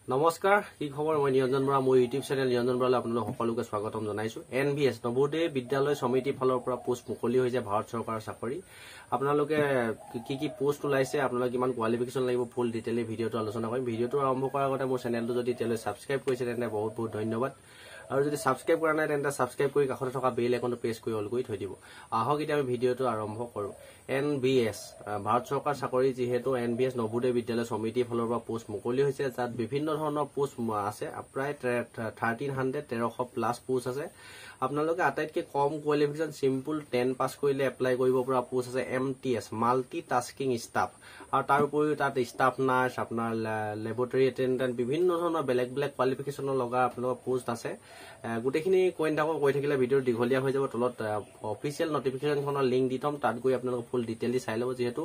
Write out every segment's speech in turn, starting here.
নমস্কাৰ কি খবৰ মই নিৰঞ্জন বৰা মোৰ ইউটিউব চেনেল নিৰঞ্জন বৰালৈ আপোনালোক সকলোকে স্বাগতম জনাইছো এনভিএছ নৱোদয় বিদ্যালয় সমিতি ফালৰ পৰা পোষ্ট মুকলি হৈছে ভাৰত চৰকাৰৰ চাকৰি আপোনালোকে কি পোষ্ট ওলাইছে আপোনালোক কিমান কোৱালিফিকেশন লাগিব ফুল ডিটেইলি ভিডিওটো আলোচনা কৰিম ভিডিওটো আৰম্ভ কৰাৰ আগতে মোৰ চেনেলটো যদি তেলৈ সাবস্ক্ৰাইব কৰিছে তেন্তে বহুত বহুত ধন্যবাদ আৰু যদি সাবস্ক্ৰাইব কৰা নাই তেন্তে সাবস্ক্ৰাইব কৰি কাষতে থকা বেল আইকনটো প্ৰেছ কৰি অল কৰি থৈ দিব আহক এতিয়া আমি ভিডিওটো আৰম্ভ কৰো এনভিএছ ভাৰত চৰকাৰ চাকৰি যেহেতু এনভিএছ নৱোদয় বিদ্যালয় সমিতি ফালৰ পৰা পোষ্ট মুকলি হৈছে যাত বিভিন্ন ধৰণৰ পোষ্ট আছে প্ৰায় 1300 প্লাস পোষ্ট আছে আপোনালোকে আটাইতকৈ কম কোৱালিফিকেশন সিম্পল 10 পাস কৰিলে এপ্লাই কৰিব পৰা পোষ্ট আছে এমটিএছ মাল্টি টাস্কিং ষ্টাফ আৰু তাৰ উপৰিও তাত ষ্টাফ নাৰ্ছ আপোনাৰ ল্যাবৰেটৰী এটেন্ডেন্ট বিভিন্ন ধৰণৰ বেলেগ বেলেগ কোৱালিফিকেশনৰ লগা আপোনালোকৰ পোষ্ট আছে গুটেখিনি কৈ থাকিলে ভিডিও দীঘলীয়া হৈ যাব তলত অফিচিয়েল নটিফিকেশনখনৰ লিংক দি থম তাত গৈ আপোনালোক ফুল ডিটেইলি চাই লব যেহেতু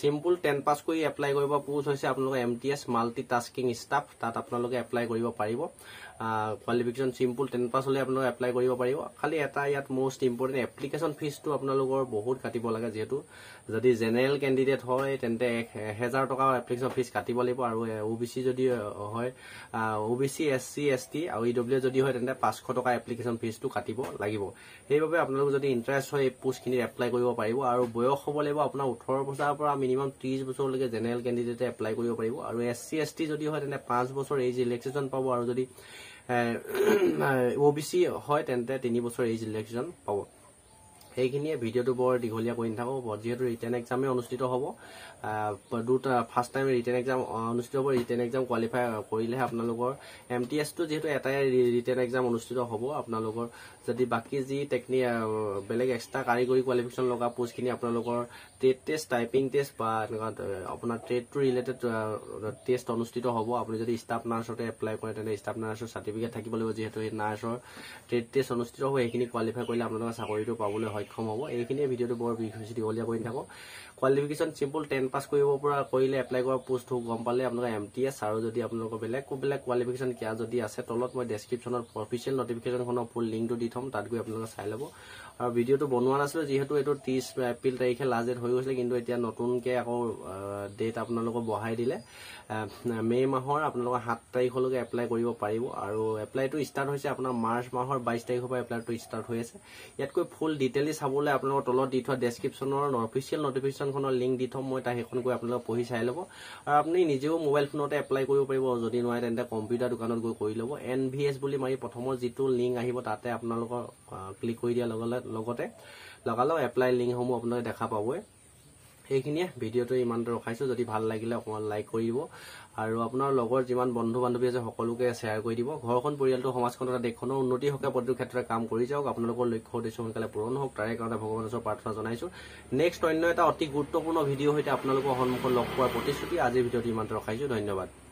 সিম্পল 10 পাস কৰি এপ্লাই কৰিব পোষ্ট হৈছে আপোনালোক এমটিএছ মাল্টি টাস্কিং ষ্টাফ তাত আপোনালোকে এপ্লাই কৰিব পাৰিব কোৱালিফিকেশন সিম্পল 10 পাস হলে আপোনালোকে এপ্লাই কৰিব পাৰিব খালি এটা ইয়াত মোস্ট ইম্পৰ্টেন্ট এপ্লিকেশন ফিজটো আপোনালোকৰ বহুত কাটিব লাগে যেহেতু যদি জেনাৰেল ক্যান্ডিডেট হয় তেন্তে 1000 টকা এপ্লিকেশন ফিজ কাটিব লাগিব আৰু ওবিসি যদি হয় ওবিসি এসসি এসটি আৰু ইডব্লিউ যদি হয় তেন্তে 500 টকা এপ্লিকেশন ফিজটো কাটিব লাগিব সেইবাবে আপোনালোক যদি ইন্টাৰেষ্ট হয় এই পোষ্টখিনি এপ্লাই কৰিব পাৰিব আৰু বয়স হ'ব লাগিব আপোনাৰ 18 বছৰৰ পৰা মিনিমাম 30 বছৰলৈকে জেনাৰেল ক্যান্ডিডেটে এপ্লাই কৰিব পাৰিব আৰু এসসি এসটি যদি হয় তেন্তে 5 বছৰ এজ ৰিলেক্সেশন পাব আৰু যদি ওবিসি হয় তেন্তে 3 বছৰ এজ ৰিলেক্সেশন পাব এইখিনিয়ে ভিডিওটো বৰ দীঘলীয়া কৰি নাথাকো যেহেতু ৰিটেন এক্সামে অনুষ্ঠিত হ'ব দুটা ফাৰ্স্ট টাইম ৰিটেন এক্সাম অনুষ্ঠিত হ'ব ৰিটেন এক্সাম কোৱালিফাই কৰিলেহে আপোনালোকৰ এমটিএছ টো যেহেতু এটাই ৰিটেন এক্সাম অনুষ্ঠিত হ'ব আপোনালোকৰ যদি বাকি যি বেলেগ এক্সট্ৰা কাৰিকৰী কোৱালিফিকেশন লগা পোষ্টখিনি আপোনালোকৰ ট্ৰেড টেষ্ট টাইপিং টেষ্ট বা আপোনাৰ ট্ৰেড টু ৰিলেটেড টেষ্ট অনুষ্ঠিত হ'ব আপুনি যদি ষ্টাফ নাৰ্ছতে এপ্লাই কৰে তেন্তে ষ্টাফ নাৰ্ছৰ সাৰ্টিফিকেট থাকিব লাগিব যেহেতু এই নাৰ্ছৰ ট্ৰেড টেষ্ট অনুষ্ঠিত হ'ব এইখিনি কোৱালিফাই কৰিলে আপোনালোকৰ চাকৰিটো পাবলৈ সক্ষম হ'ব এইখিনি ভিডিওটো বৰ বিশেষ দীঘলীয়া কৰি থাকো কোৱালিফিকেশন সিম্পল 10 পাস কৰিব পৰা কৰিলে এপ্লাই কৰা পোষ্ট গম পালে আপোনালোকৰ এমটিএছ আৰু যদি আপোনালোকৰ বেলেগ কোৱালিফিকেশন কিয়া যদি আছে তলত মই ডেসক্ৰিপচনত অফিচিয়েল নটিফিকেশনখনৰ ফুল লিংকটো দি থম তাত গৈ আপোনালোকে চাই ল'ব আৰু ভিডিওটো বনোৱা নাছিল যেহেতু এটো 30 এপ্ৰিল তাৰিখে লাষ্ট ডেট হৈ গৈছিল কিন্তু এতিয়া নতুনকৈ আকৌ ডেট আপোনালোকক বঢ়াই দিলে মে মাহৰ আপোনালোকৰ 7 তাৰিখলৈকে এপ্লাই কৰিব পাৰিব আৰু এপ্লাইটো ষ্টাৰ্ট হৈছে আপোনাৰ মাৰ্চ মাহৰ 22 তাৰিখৰ পৰা এপ্লাইটো ষ্টাৰ্ট হৈ আছে ইয়াতকৈ ফুল ডিটেইলি চাবলৈ আপোনালোকৰ তলত দি থোৱা ডেসক্ৰিপচনৰ অফিচিয়েল নটিফিকেশনখনৰ লিংক দি থম মই তা হেখন গৈ আপোনালোক পঢ়ি চাই ল'ব আৰু আপুনি নিজেও মোবাইল ফোনতে এপ্লাই কৰিব পাৰিব যদি নোৱাৰে তেন্তে কম্পিউটাৰ দোকানত গৈ কৰি ল'ব এনভিএছ বুলি মাৰি প্ৰথমৰ যিটো লিংক আহিব তাতে আপোনালোকৰ ক্লিক কৰি দিয়া লগতে লগালো এপ্লাই লিংকসমূহ আপোনালোকে দেখা পাবই এইখিনিয়ে ভিডিওটো ইমানটো ৰখাইছো যদি ভাল লাগিলে অকমান লাইক কৰিব আৰু আপোনাৰ লগৰ যিমান বন্ধু বান্ধৱী আছে সকলোকে শেয়াৰ কৰি দিব ঘৰখন পৰিয়ালটো সমাজখনৰ দেশখনৰ উন্নতি হকে প্ৰতিটো ক্ষেত্ৰত কাম কৰি যাওক আপোনালোকৰ লক্ষ্য উদ্দেশ্য সোনকালে পূৰণ হওক তাৰে কাৰণে ভগৱানৰ ওচৰত প্ৰাৰ্থনা জনাইছো নেক্সট অন্য এটা অতি গুৰুত্বপূৰ্ণ ভিডিও হৈতে আপোনালোকৰ সন্মুখত লগ পোৱাৰ প্ৰতিশ্ৰুতি আজিৰ ভিডিওটো ইমানটো ৰখাইছো ধন্যবাদ